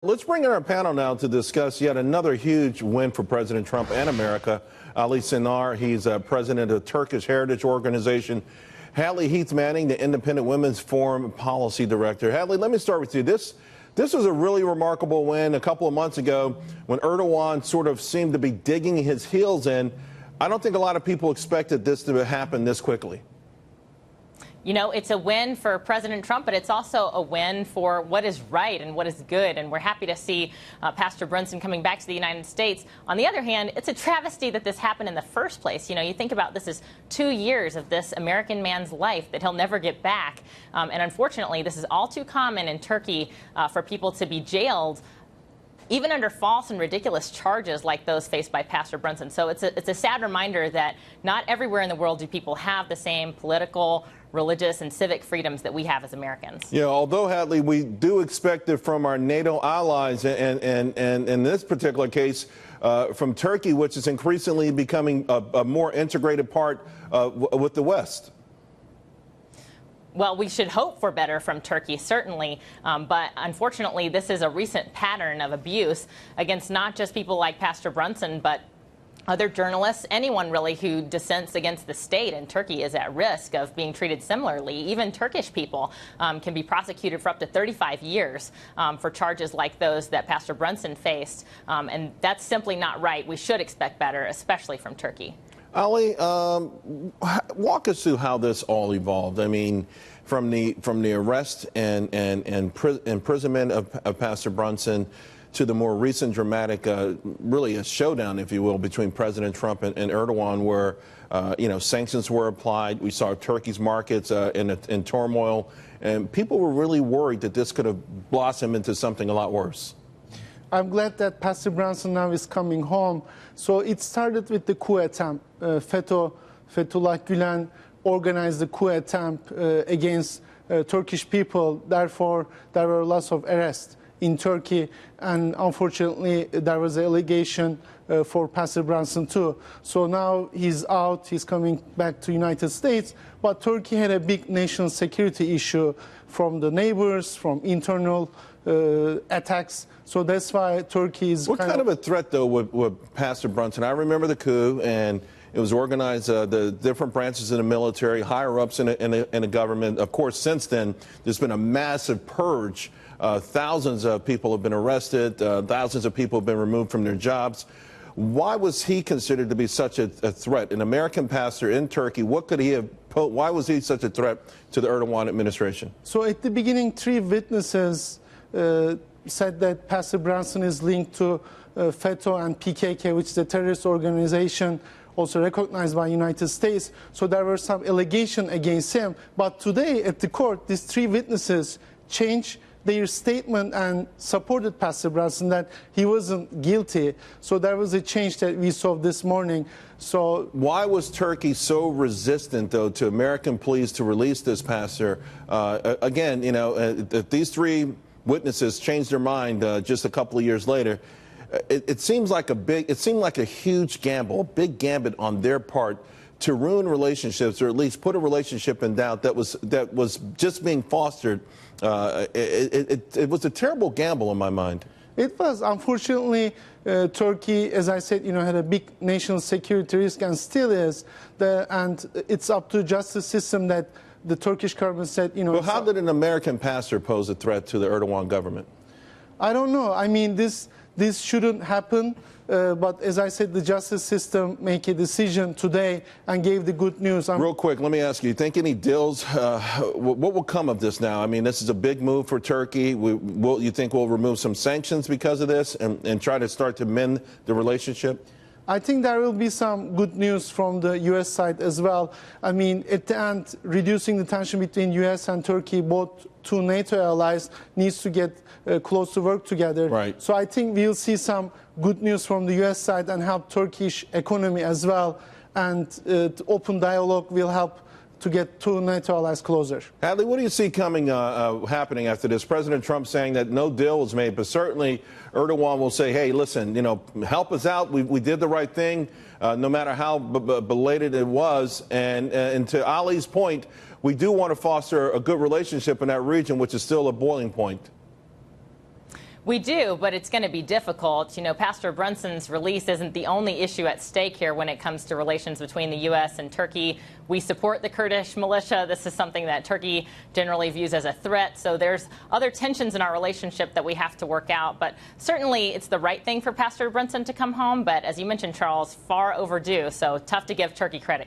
Let's bring in our panel now to discuss yet another huge win for President Trump and America. Ali Cinar, he's president of Turkish Heritage Organization. Hadley, Heath Manning, the Independent Women's Forum Policy Director. Hadley, let me start with you. This was a really remarkable win a couple of months ago when Erdogan sort of seemed to be digging his heels in. I don't think a lot of people expected this to happen this quickly. You know, it's a win for President Trump, but it's also a win for what is right and what is good. And we're happy to see Pastor Brunson coming back to the United States. On the other hand, it's a travesty that this happened in the first place. You know, you think about this as 2 years of this American man's life that he'll never get back. And unfortunately, this is all too common in Turkey for people to be jailed even under false and ridiculous charges like those faced by Pastor Brunson. So it's a sad reminder that not everywhere in the world do people have the same political, religious, and civic freedoms that we have as Americans. Yeah, although, Hadley, we do expect it from our NATO allies, and in this particular case, from Turkey, which is increasingly becoming a more integrated part with the West. Well, we should hope for better from Turkey, certainly. But unfortunately, this is a recent pattern of abuse against not just people like Pastor Brunson, but other journalists, anyone really who dissents against the state in Turkey is at risk of being treated similarly. Even Turkish people can be prosecuted for up to 35 years for charges like those that Pastor Brunson faced. And that's simply not right. We should expect better, especially from Turkey. Ali, walk us through how this all evolved. I mean, from the arrest and imprisonment of Pastor Brunson to the more recent dramatic, really a showdown, if you will, between President Trump and Erdogan, where sanctions were applied. We saw Turkey's markets in turmoil, and people were really worried that this could have blossomed into something a lot worse. I'm glad that Pastor Brunson now is coming home. So it started with the coup attempt. Fethullah Gülen organized the coup attempt against Turkish people. Therefore, there were lots of arrests in Turkey. And unfortunately, there was an allegation for Pastor Brunson too. So now he's out, he's coming back to the United States. But Turkey had a big national security issue from the neighbors, from internal attacks. So that's why Turkey is What kind of a threat, though, with Pastor Brunson? I remember the coup, and it was organized, the different branches of the military, higher-ups in the government. Of course, since then, there's been a massive purge. Thousands of people have been arrested. Thousands of people have been removed from their jobs. Why was he considered to be such a threat? An American pastor in Turkey, what could he have put? Why was he such a threat to the Erdogan administration? So at the beginning, 3 witnesses said that Pastor Brunson is linked to FETÖ and PKK, which is a terrorist organization also recognized by the United States. So there were some allegations against him. But today at the court, these 3 witnesses changed their statement and supported Pastor Brunson that he wasn't guilty. So there was a change that we saw this morning. So why was Turkey so resistant, though, to American pleas to release this pastor? Again, you know, if these 3 witnesses changed their mind just a couple of years later, it seemed like a huge gamble, a big gambit on their part to ruin relationships, or at least put a relationship in doubt that was just being fostered. It was a terrible gamble in my mind. It was. Unfortunately, Turkey, as I said, had a big national security risk and still is. And it's up to the justice system that the Turkish government said, Well, how did an American pastor pose a threat to the Erdogan government? I don't know. I mean, this shouldn't happen. But as I said, the justice system make a decision today and gave the good news. Real quick, let me ask you, think any deals, what will come of this now? I mean, this is a big move for Turkey. You think we'll remove some sanctions because of this and try to start to mend the relationship? I think there will be some good news from the U.S. side as well. I mean, at the end, reducing the tension between U.S. and Turkey, both 2 NATO allies, needs to get close to work together. Right. So I think we'll see some good news from the U.S. side and help Turkish economy as well. And open dialogue will help to get 2 NATO allies closer. Hadley, what do you see coming, happening after this? President Trump saying that no deal was made, but certainly Erdogan will say, hey, listen, help us out. We did the right thing, no matter how belated it was. And to Ali's point, we do want to foster a good relationship in that region, which is still a boiling point. We do, but it's going to be difficult. You know, Pastor Brunson's release isn't the only issue at stake here when it comes to relations between the U.S. and Turkey. We support the Kurdish militia. This is something that Turkey generally views as a threat. So there's other tensions in our relationship that we have to work out. But certainly it's the right thing for Pastor Brunson to come home. But as you mentioned, Charles, far overdue. So tough to give Turkey credit here.